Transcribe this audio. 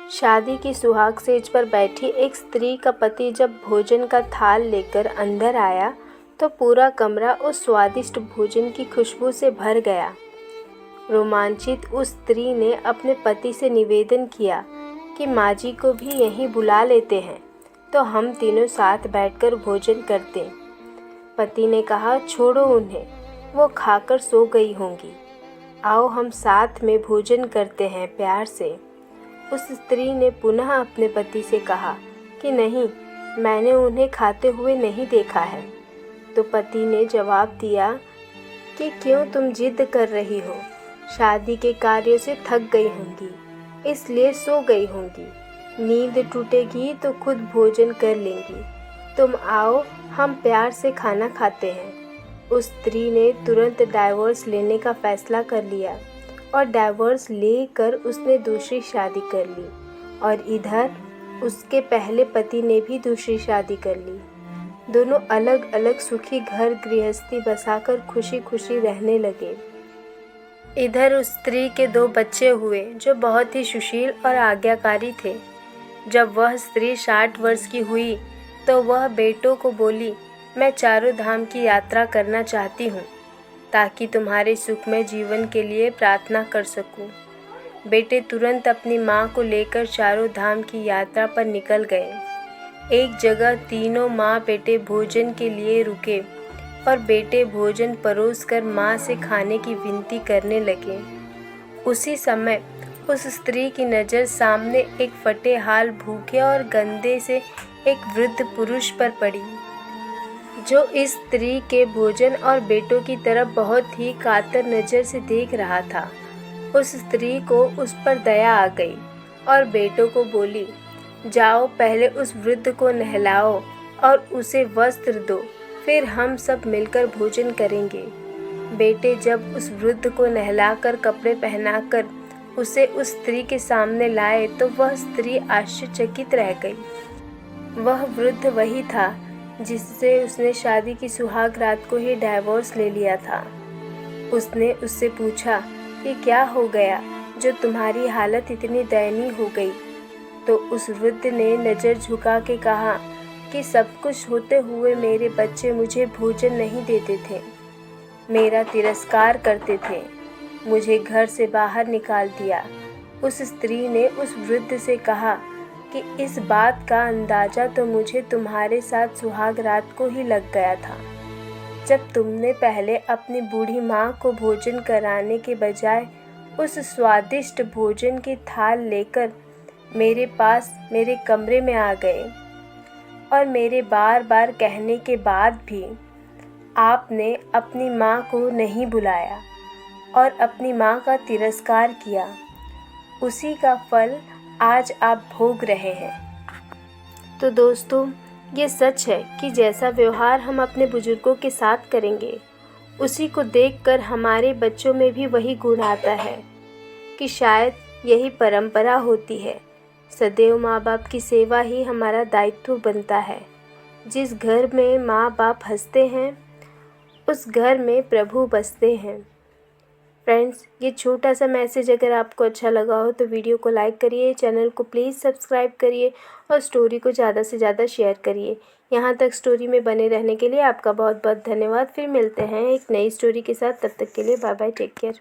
शादी की सुहाग सेज पर बैठी एक स्त्री का पति जब भोजन का थाल लेकर अंदर आया तो पूरा कमरा उस स्वादिष्ट भोजन की खुशबू से भर गया। रोमांचित उस स्त्री ने अपने पति से निवेदन किया कि माँ जी को भी यहीं बुला लेते हैं तो हम तीनों साथ बैठकर भोजन करते। पति ने कहा, छोड़ो उन्हें, वो खाकर सो गई होंगी, आओ हम साथ में भोजन करते हैं प्यार से। उस स्त्री ने पुनः अपने पति से कहा कि नहीं, मैंने उन्हें खाते हुए नहीं देखा है। तो पति ने जवाब दिया कि क्यों तुम जिद कर रही हो, शादी के कार्यों से थक गई होंगी इसलिए सो गई होंगी, नींद टूटेगी तो खुद भोजन कर लेंगी, तुम आओ हम प्यार से खाना खाते हैं। उस स्त्री ने तुरंत डाइवोर्स लेने का फैसला कर लिया और डाइवोर्स लेकर उसने दूसरी शादी कर ली और इधर उसके पहले पति ने भी दूसरी शादी कर ली। दोनों अलग अलग सुखी घर गृहस्थी बसाकर खुशी खुशी रहने लगे। इधर उस स्त्री के 2 बच्चे हुए जो बहुत ही सुशील और आज्ञाकारी थे। जब वह स्त्री 60 वर्ष की हुई तो वह बेटों को बोली, मैं चारों धाम की यात्रा करना चाहती हूँ ताकि तुम्हारे सुखमय जीवन के लिए प्रार्थना कर सकूं। बेटे तुरंत अपनी माँ को लेकर चारों धाम की यात्रा पर निकल गए। एक जगह तीनों माँ बेटे भोजन के लिए रुके और बेटे भोजन परोसकर माँ से खाने की विनती करने लगे। उसी समय उस स्त्री की नज़र सामने एक फटे हाल भूखे और गंदे से एक वृद्ध पुरुष पर पड़ी जो इस स्त्री के भोजन और बेटों की तरफ बहुत ही कातर नज़र से देख रहा था। उस स्त्री को उस पर दया आ गई और बेटों को बोली, जाओ पहले उस वृद्ध को नहलाओ और उसे वस्त्र दो, फिर हम सब मिलकर भोजन करेंगे। बेटे जब उस वृद्ध को नहलाकर कपड़े पहनाकर उसे उस स्त्री के सामने लाए तो वह स्त्री आश्चर्यचकित रह गई। वह वृद्ध वही था जिससे उसने शादी की सुहाग रात को ही डाइवोर्स ले लिया था। उसने उससे पूछा कि क्या हो गया जो तुम्हारी हालत इतनी दयनीय हो गई। तो उस वृद्ध ने नज़र झुका के कहा कि सब कुछ होते हुए मेरे बच्चे मुझे भोजन नहीं देते थे, मेरा तिरस्कार करते थे, मुझे घर से बाहर निकाल दिया। उस स्त्री ने उस वृद्ध से कहा कि इस बात का अंदाज़ा तो मुझे तुम्हारे साथ सुहाग रात को ही लग गया था, जब तुमने पहले अपनी बूढ़ी माँ को भोजन कराने के बजाय उस स्वादिष्ट भोजन की थाल लेकर मेरे पास मेरे कमरे में आ गए और मेरे बार बार कहने के बाद भी आपने अपनी माँ को नहीं बुलाया और अपनी माँ का तिरस्कार किया। उसी का फल आज आप भोग रहे हैं। तो दोस्तों, ये सच है कि जैसा व्यवहार हम अपने बुजुर्गों के साथ करेंगे उसी को देखकर हमारे बच्चों में भी वही गुण आता है कि शायद यही परंपरा होती है। सदैव माँ बाप की सेवा ही हमारा दायित्व बनता है। जिस घर में माँ बाप हंसते हैं उस घर में प्रभु बसते हैं। फ्रेंड्स, ये छोटा सा मैसेज अगर आपको अच्छा लगा हो तो वीडियो को लाइक करिए, चैनल को प्लीज़ सब्सक्राइब करिए और स्टोरी को ज़्यादा से ज़्यादा शेयर करिए। यहाँ तक स्टोरी में बने रहने के लिए आपका बहुत बहुत धन्यवाद। फिर मिलते हैं एक नई स्टोरी के साथ, तब तक के लिए बाय बाय, टेक केयर।